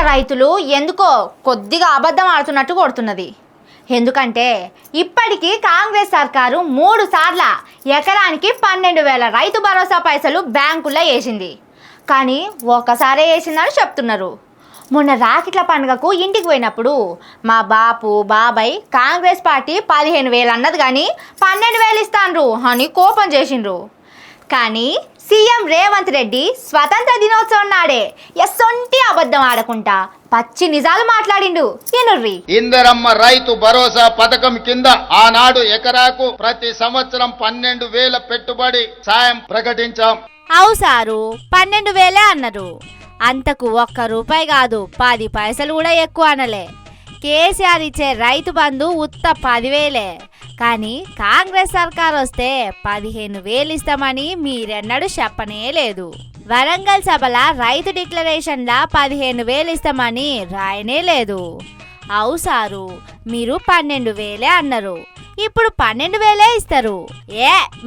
రైతులు ఎందుకో కొద్దిగా అబద్ధం ఆడుతున్నట్టు కొడుతున్నది. ఎందుకంటే ఇప్పటికీ కాంగ్రెస్ సర్కారు 3 సార్ల ఎకరానికి 12,000 రైతు భరోసా పైసలు బ్యాంకుల్లో వేసింది. కానీ ఒకసారే వేసిందని చెప్తున్నారు. మొన్న రాకిట్ల పండుగకు ఇంటికి పోయినప్పుడు మా బాబాయ్ కాంగ్రెస్ పార్టీ 15,000 అన్నది కానీ 12,000 ఇస్తాన్రు అని కోపం చేసిండ్రు. కానీ సీఎం రేవంత్ రెడ్డి స్వతంత్ర దినోత్సవం నాడే ఎసొంటి అబద్ధం ఆడకుండా పచ్చి నిజాలు మాట్లాడిండు. ఎనుర్రి ఇందరమ్మ రైతు భరోసా పథకం కింద ఆనాడు ఎకరాకు ప్రతి సంవత్సరం 12,000 పెట్టుబడి సాయం ప్రకటించాం. అవు సారు 12,000 అన్నారు. అంతకు ₹1 కాదు 10 పైసలు కూడా ఎక్కువ అనలే. కేసీఆర్ ఇచ్చే రైతు బంధు ఉత్త 10,000. కానీ కాంగ్రెస్ సర్కార్ వస్తే 15,000 ఇస్తామని మీరెన్నడూ చెప్పనే లేదు. వరంగల్ సభల రైతు డిక్లరేషన్లా 15,000 ఇస్తామని రాయనే లేదు. అవు సారు మీరు 12,000 అన్నారు, ఇప్పుడు 12,000 ఇస్తారు.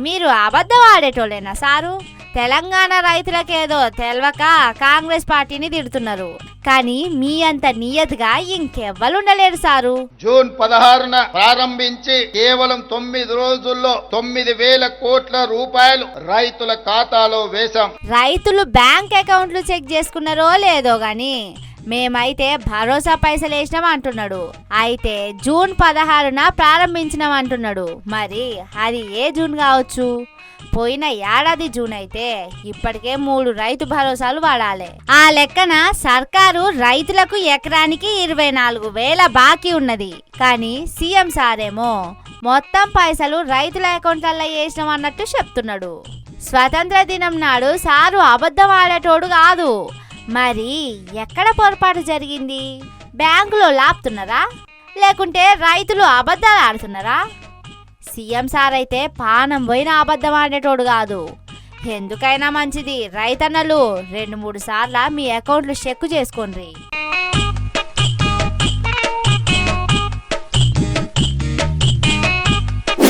మీరు అబద్ధం ఆడేటోళ్ళేనా సారు? తెలంగాణ రైతులకేదో తెలవక కాంగ్రెస్ పార్టీని తిడుతున్నారు. కానీ మీ అంత నియతిగా ఇంకెవ్వరుండలేరు సారు. జూన్ 16న ప్రారంభించి కేవలం 9 రోజుల్లో 9,000 కోట్ల రూపాయలు రైతుల ఖాతాలో వేశాం. రైతులు బ్యాంక్ అకౌంట్లు చెక్ చేసుకున్నారో లేదో గాని మేమైతే భరోసా పైసలు వేసినాం అంటున్నాడు. అయితే జూన్ 16న ప్రారంభించినాం అంటున్నాడు. మరి అది ఏ జూన్ కావచ్చు? పోయిన ఏడాది జూన్ అయితే ఇప్పటికే 3 రైతు భరోసాలు వాడాలి. ఆ లెక్కన సర్కారు రైతులకు ఎకరానికి 24,000 బాకీ ఉన్నది. కానీ సీఎం సారేమో మొత్తం పైసలు రైతుల అకౌంట్లలో వేసినాం అన్నట్టు చెప్తున్నాడు. స్వతంత్ర దినం నాడు సారు అబద్ధం ఆడేటోడు కాదు. మరి ఎక్కడ పొరపాటు జరిగింది? బ్యాంకులో లాపుతున్నారా లేకుంటే రైతులు అబద్ధాలు ఆడుతున్నారా? సీఎం సార్ అయితే పానం పోయిన అబద్ధం ఆడేటోడు కాదు. ఎందుకైనా మంచిది రైతన్నలు 2-3 సార్లు మీ అకౌంట్లు చెక్ చేసుకోండి.